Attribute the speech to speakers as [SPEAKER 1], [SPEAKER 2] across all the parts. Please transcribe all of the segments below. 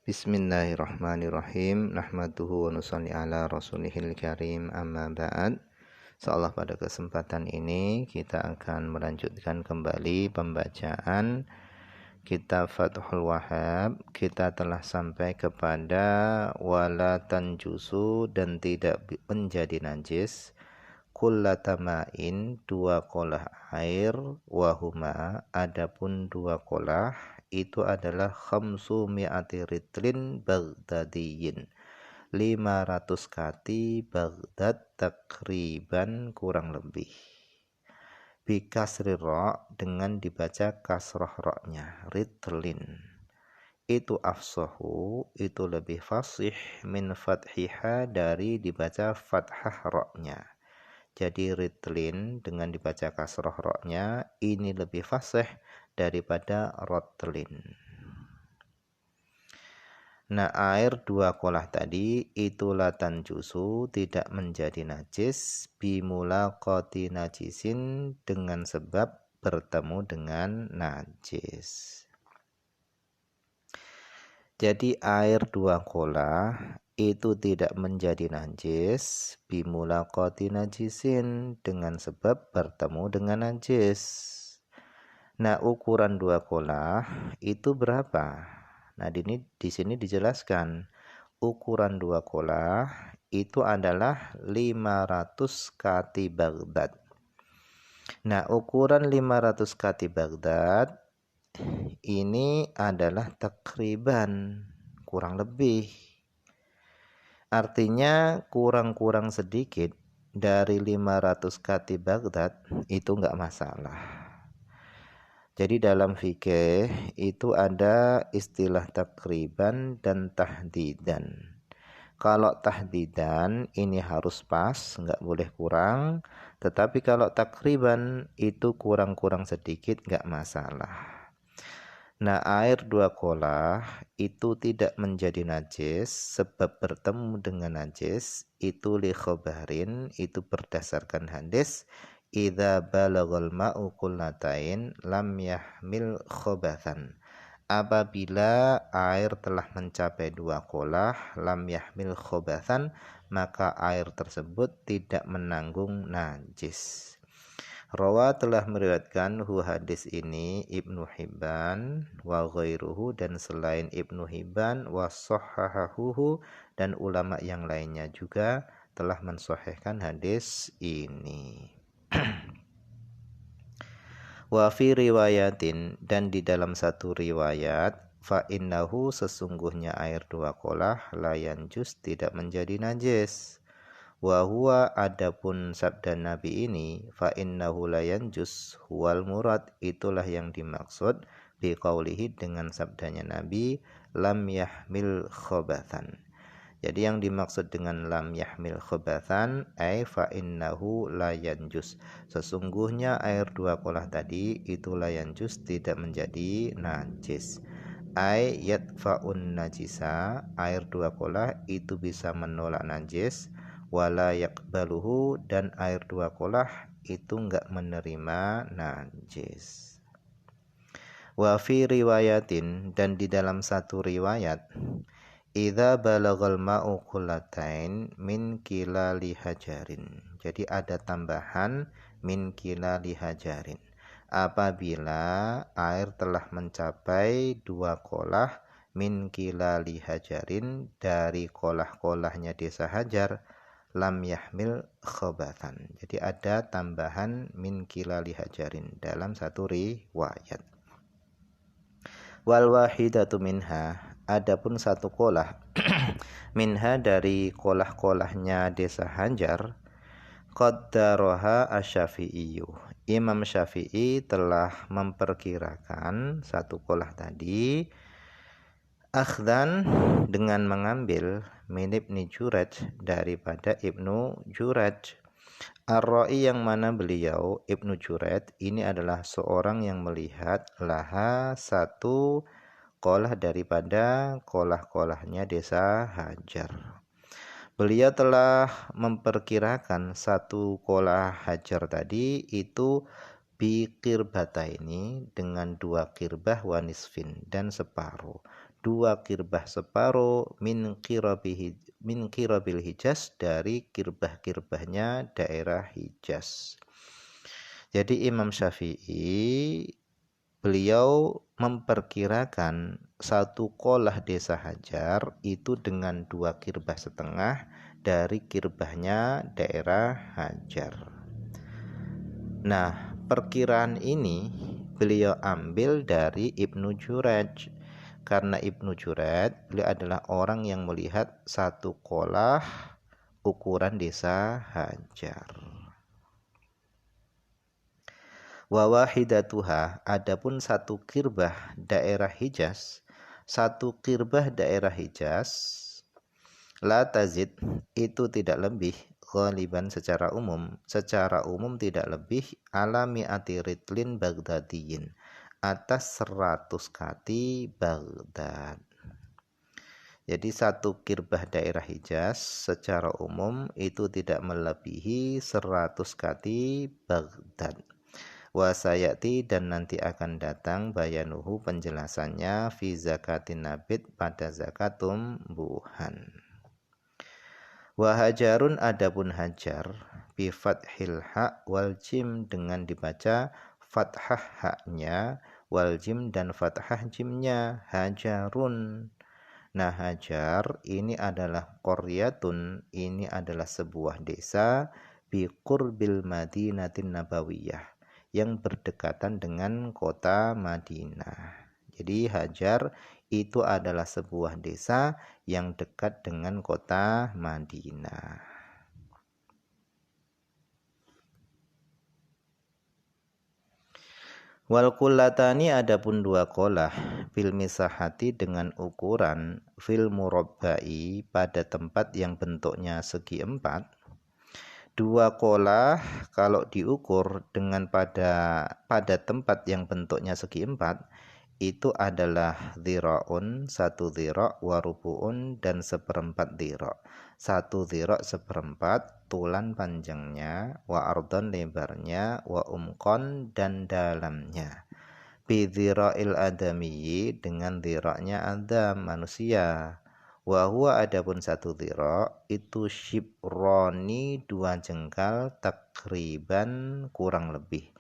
[SPEAKER 1] Bismillahirrahmanirrahim. Nahmaduhu wa nusalli ala rasulihil karim, amma ba'd. Insyaallah pada kesempatan ini kita akan melanjutkan kembali pembacaan kitab Fathul Wahhab. Kita telah sampai kepada wala tanjusu, dan tidak menjadi najis, kullatamain, dua kolah air, wahuma, adapun dua kolah itu adalah khamsu mi'ati ritlin baghdadiyin, 500 kati Baghdad, takriban kurang lebih. Bikasri ra, dengan dibaca kasroh ra'nya, ritlin. Itu afsahu, itu lebih fasih, min fathiha, dari dibaca fathah ra'nya. Jadi ritlin dengan dibaca kasroh ra'nya ini lebih fasih daripada rotlin. Nah, air dua kolah tadi itu latan jusu, tidak menjadi najis, bimulaqati najisin, dengan sebab bertemu dengan najis. Jadi air dua kolah itu tidak menjadi najis, bimulaqati najisin, dengan sebab bertemu dengan najis. Nah, ukuran dua kolah itu berapa? Nah, di sini dijelaskan ukuran dua kolah itu adalah 500 kati Baghdad. Nah, ukuran 500 kati Baghdad ini adalah takriban, kurang lebih. Artinya kurang-kurang sedikit dari 500 kati Baghdad itu enggak masalah. Jadi dalam fikih itu ada istilah takriban dan tahdidan. Kalau tahdidan ini harus pas, enggak boleh kurang. Tetapi kalau takriban itu kurang-kurang sedikit enggak masalah. Nah, air dua kolah itu tidak menjadi najis sebab bertemu dengan najis itu li khobarin, itu berdasarkan hadis idza balagal ma'u qullatain lam yahmil khobathan. Apabila air telah mencapai dua kolah, lam yahmil khobathan, maka air tersebut tidak menanggung najis. Rawa telah meriwayatkan hadis ini Ibnu Hibban wa ghairuhu, dan selain Ibnu Hibban, wa sahhahahu, dan ulama yang lainnya juga telah mensahihkan hadis ini. Wa fi riwayatin, dan di dalam satu riwayat, fa innahu, sesungguhnya air dua kolah, layan jus, tidak menjadi najis. Wa huwa, adapun sabda Nabi ini, fa innahu layan jus huwal murad, itulah yang dimaksud biqaulihi, dengan sabdanya Nabi, lam yahmil khobathan. Jadi yang dimaksud dengan lam yahmil khobathan ay fa innahu la yanjus, sesungguhnya air dua kolah tadi itu la yanjus, tidak menjadi najis. Ay yadfa'un najisa, air dua kolah itu bisa menolak najis, wala yakbaluhu, dan air dua kolah itu enggak menerima najis. Wa fi riwayatin, dan di dalam satu riwayat, idza balagal ma'u qullatain min kilali hajarin. Jadi ada tambahan min kilali hajarin. Apabila air telah mencapai dua kolah min kilali hajarin, dari kolah-kolahnya desa Hajar, lam yahmil khobathan. Jadi ada tambahan min kilali hajarin dalam satu riwayat. Wal wahidatu minha, adapun satu kolah minha, dari kolah-kolahnya desa Hajar, qaddaraha asy-Syafi'i, Imam Syafi'i telah memperkirakan satu kolah tadi, akhdan, dengan mengambil, min Ibnu Juraj, daripada Ibnu Juraj. Ar-Ra'i, yang mana beliau Ibnu Juraj ini adalah seorang yang melihat laha, satu kolah daripada kolah-kolahnya desa Hajar. Beliau telah memperkirakan satu kolah Hajar tadi itu biqirbata, ini dengan dua kirbah wanisfin, dan separuh. 2 kirbah separuh min qirabil Hijaz, dari kirbah-kirbahnya daerah Hijaz. Jadi Imam Syafi'i beliau memperkirakan satu qolah desa Hajar itu dengan 2 kirbah setengah dari kirbahnya daerah Hajar. Nah, perkiraan ini beliau ambil dari Ibnu Juraj, karena Ibnu Juraj beliau adalah orang yang melihat satu qolah ukuran desa Hajar. Wa wahidatuha, adapun satu kirbah daerah Hijaz, satu kirbah daerah Hijaz, la tazid, itu tidak lebih, ghaliban secara umum tidak lebih, ala mi'ati ritlin baghdadiyin, atas 100 kati Baghdad. Jadi satu kirbah daerah Hijaz secara umum itu tidak melebihi 100 kati Baghdad. Wasayati, dan nanti akan datang bayanuhu, penjelasannya, fi zakatin nabit, pada zakat tumbuhan. Wahajarun, adapun hajar, bi fathil ha wal jim, dengan dibaca fathah haknya, wal jim dan fathah jimnya, hajarun. Nah, hajar ini adalah qaryatun, ini adalah sebuah desa, bi qurbil madinatin nabawiyah, yang berdekatan dengan kota Madinah. Jadi Hajar itu adalah sebuah desa yang dekat dengan kota Madinah. Wal kullatani, adapun 2 qolah, fil misahati, dengan ukuran, fil murabba'i, pada tempat yang bentuknya segi 4. 2 qolah kalau diukur dengan pada tempat yang bentuknya segi 4, itu adalah dhira'un, 1 dhira', wa rubu'un, dan 1/4 dhira'. 1 dhira' 1/4, tulan panjangnya, wa ardon, lebarnya, wa umqon, dan dalamnya. Bi dhira'il adamiyyi, dengan dhira'nya adam, manusia. Wa huwa, adapun 1 dhira' itu shibroni, 2 jengkal, takriban, kurang lebih.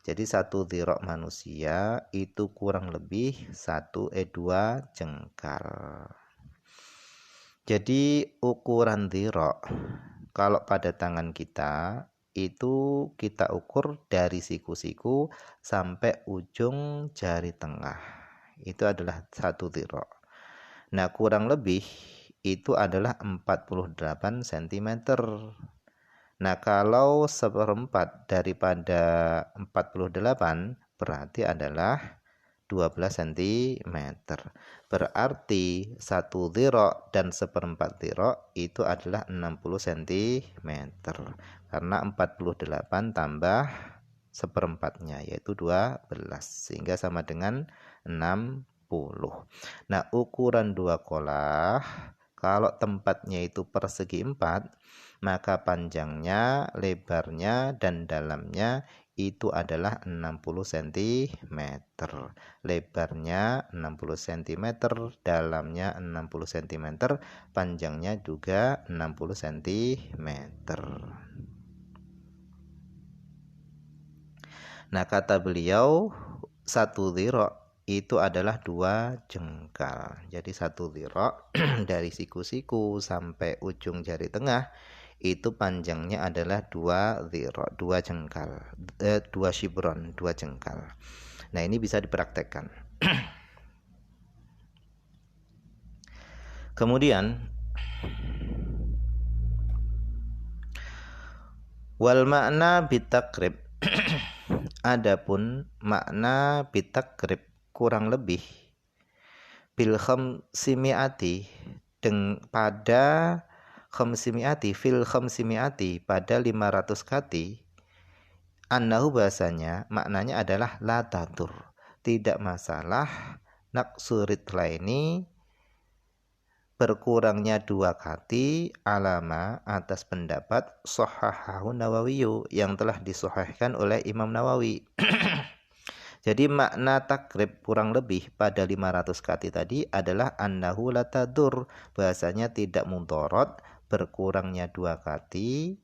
[SPEAKER 1] Jadi 1 dhira' manusia itu kurang lebih 2 jengkal. Jadi ukuran dhira' kalau pada tangan kita itu kita ukur dari siku-siku sampai ujung jari tengah, itu adalah 1 dhira'. Nah, kurang lebih itu adalah 48 cm. Nah, kalau 1/4 daripada 48 berarti adalah 12 cm. Berarti 1 dhira' dan 1/4 dhira' itu adalah 60 cm. Karena 48 tambah 1/4-nya yaitu 12, sehingga sama dengan 60. Nah, ukuran 2 qolah kalau tempatnya itu persegi 4, maka panjangnya, lebarnya, dan dalamnya itu adalah 60 cm. Lebarnya 60 cm, dalamnya 60 cm, panjangnya juga 60 cm. Nah, kata beliau 1 dhira' itu adalah 2 jengkal. Jadi 1 dhira' dari siku-siku sampai ujung jari tengah itu panjangnya adalah 2 dhira', 2 jengkal, 2 shibron, 2 jengkal. Nah, ini bisa dipraktekkan. Kemudian wal makna bitakrib, adapun makna bitakrib kurang lebih, bil khamsimiati, pada khamsimiati, fil khamsimiati, pada 500 kati, annahu, bahasanya maknanya adalah la tadur, tidak masalah, naksurit laini, berkurangnya 2 kati, alama, atas pendapat Shahahahu Nawawiyu, yang telah disahihkan oleh Imam Nawawi. Jadi makna takrib kurang lebih pada 500 kati tadi adalah annahu la tadur, bahasanya tidak mudorot berkurangnya 2 kati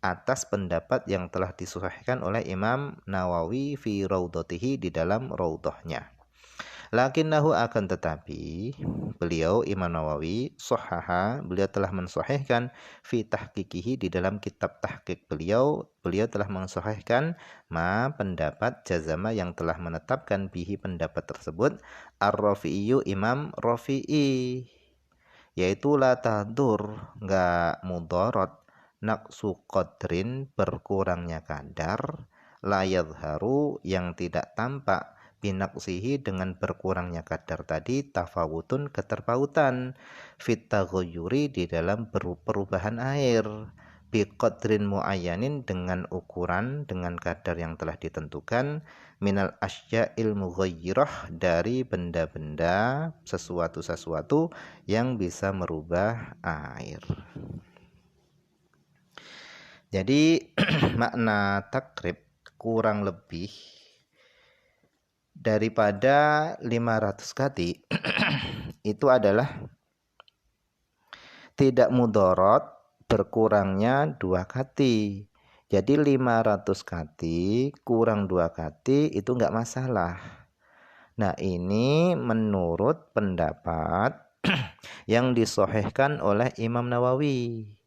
[SPEAKER 1] atas pendapat yang telah disahihkan oleh Imam Nawawi fi raudhatihi di dalam raudhahnya. Lakinnahu akan tetapi beliau Imam Nawawi sahaha, beliau telah mensahihkan fi tahqiqihi di dalam kitab tahqiq beliau telah mensahihkan pendapat jazama yang telah menetapkan bihi pendapat tersebut Ar-Rafi'i Imam Rafi'i, yaitu la tadur, enggak mudorot, naqsu qadrin berkurangnya kadar, la yadharu yang tidak tampak, binaqsihi dengan berkurangnya kadar tadi, tafawutun keterpautan, fit taghayyuri di dalam perubahan air, biqadrin muayyanin dengan ukuran, dengan kadar yang telah ditentukan, minal asya'il mughayyirah dari benda-benda sesuatu yang bisa merubah air. Jadi makna takrib kurang lebih daripada 500 kati itu adalah tidak mudorot berkurangnya 2 kati. Jadi 500 kati kurang 2 kati itu enggak masalah. Nah, ini menurut pendapat yang disahihkan oleh Imam Nawawi.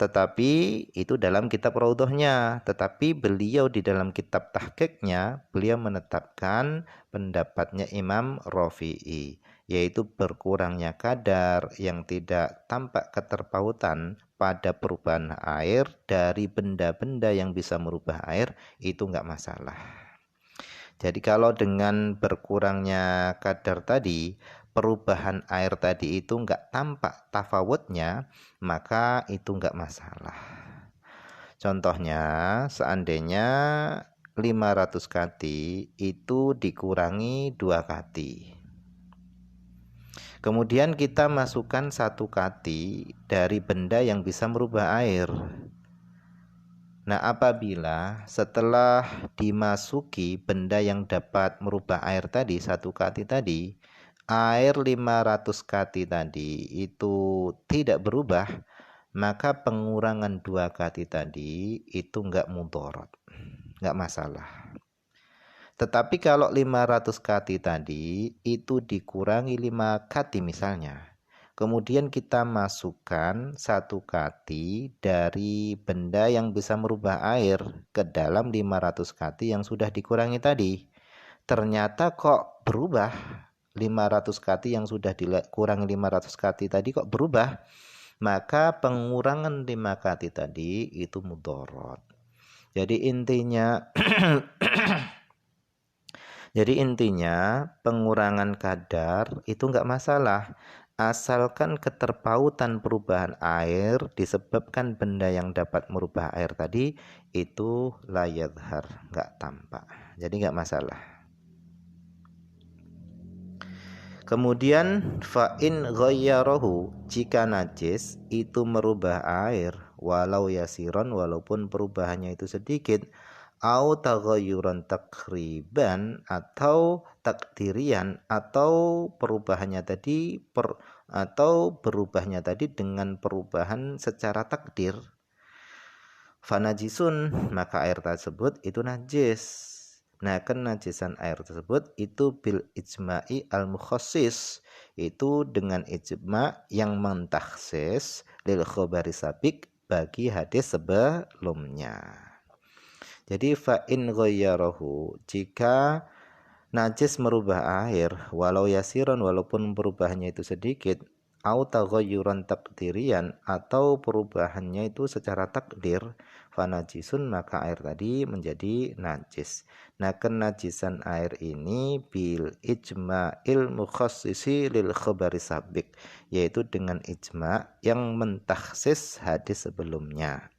[SPEAKER 1] Tetapi itu dalam kitab raudhahnya, tetapi beliau di dalam kitab tahqiqnya beliau menetapkan pendapatnya Imam Rafi'i, yaitu berkurangnya kadar yang tidak tampak keterpautan pada perubahan air dari benda-benda yang bisa merubah air itu enggak masalah. Jadi kalau dengan berkurangnya kadar tadi, perubahan air tadi itu enggak tampak tafawutnya, maka itu enggak masalah. Contohnya, seandainya 500 kati itu dikurangi 2 kati. Kemudian kita masukkan 1 kati dari benda yang bisa merubah air. Nah, apabila setelah dimasuki benda yang dapat merubah air tadi, 1 kati tadi, air 500 kati tadi itu tidak berubah, maka pengurangan 2 kati tadi itu enggak mudorot, enggak masalah. Tetapi kalau 500 kati tadi itu dikurangi 5 kati misalnya, kemudian kita masukkan 1 kati dari benda yang bisa merubah air ke dalam 500 kati yang sudah dikurangi tadi. Ternyata kok berubah, 500 kati yang sudah dikurangi 500 kati tadi kok berubah. Maka pengurangan 5 kati tadi itu mudorot. Jadi intinya pengurangan kadar itu enggak masalah, asalkan keterpautan perubahan air disebabkan benda yang dapat merubah air tadi itu la yadhar, enggak tampak. Jadi enggak masalah. Kemudian fa'in ghayyarahu, jika najis itu merubah air walau yasiron, walaupun perubahannya itu sedikit, au taghayyuran takriban atau takdirian, atau perubahannya tadi berubahnya tadi dengan perubahan secara takdir, fanajisun, maka air tersebut itu najis. Nah, kenajisan air tersebut itu bil ijma'i al-mukhassis, itu dengan ijma' yang mentakhsis lil khabari sabiq, bagi hadis sebelumnya. Jadi fa'in ghayyarahu, jika najis merubah air walau yasiron, walaupun perubahannya itu sedikit, au taghayyuran takdirian, atau perubahannya itu secara takdir, fanajisun, maka air tadi menjadi najis. Nah, kenajisan air ini bil ijma'il mukhassisi lil khabari sabiq, yaitu dengan ijma' yang mentakhsis hadis sebelumnya.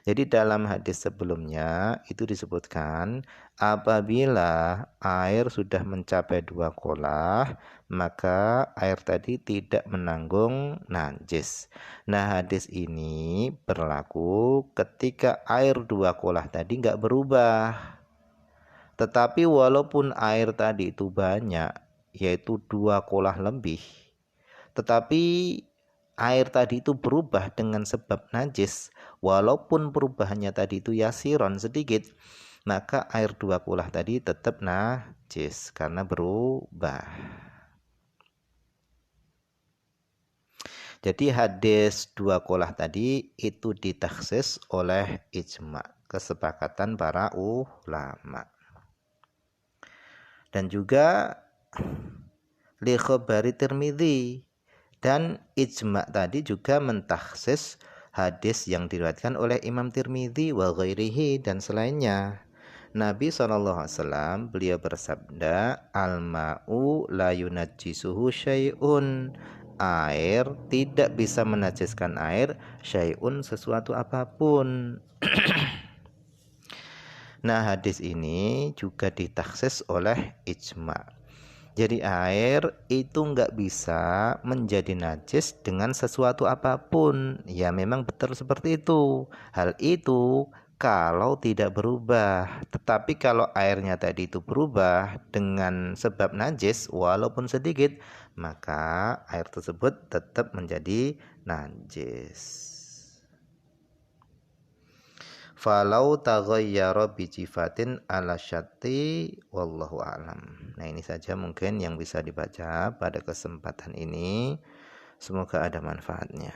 [SPEAKER 1] Jadi dalam hadis sebelumnya itu disebutkan apabila air sudah mencapai 2 kolah, maka air tadi tidak menanggung najis. Nah, hadis ini berlaku ketika air 2 kolah tadi enggak berubah, Tetapi walaupun air tadi itu banyak, yaitu 2 kolah lebih, tetapi air tadi itu berubah dengan sebab najis, walaupun perubahannya tadi itu yasiron sedikit, maka air 2 kolah tadi tetap najis karena berubah. Jadi hadis 2 kolah tadi itu ditaksis oleh ijma, kesepakatan para ulama. Dan juga li khabari Tirmidzi, dan ijma tadi juga mentaksis hadis yang diriwayatkan oleh Imam Tirmidzi wa ghairihi dan selainnya. Nabi SAW beliau bersabda, al-ma'u la yunajjisuhu syai'un, air tidak bisa menajiskan air, syai'un sesuatu apapun. Nah, hadis ini juga ditaksis oleh ijma. Jadi air itu nggak bisa menjadi najis dengan sesuatu apapun. Ya memang betul seperti itu. Hal itu kalau tidak berubah. Tetapi kalau airnya tadi itu berubah dengan sebab najis walaupun sedikit, maka air tersebut tetap menjadi najis. Falau taghayyara bijifatin ala syatti wallahu a'lam. Nah, ini saja mungkin yang bisa dibaca pada kesempatan ini. Semoga ada manfaatnya.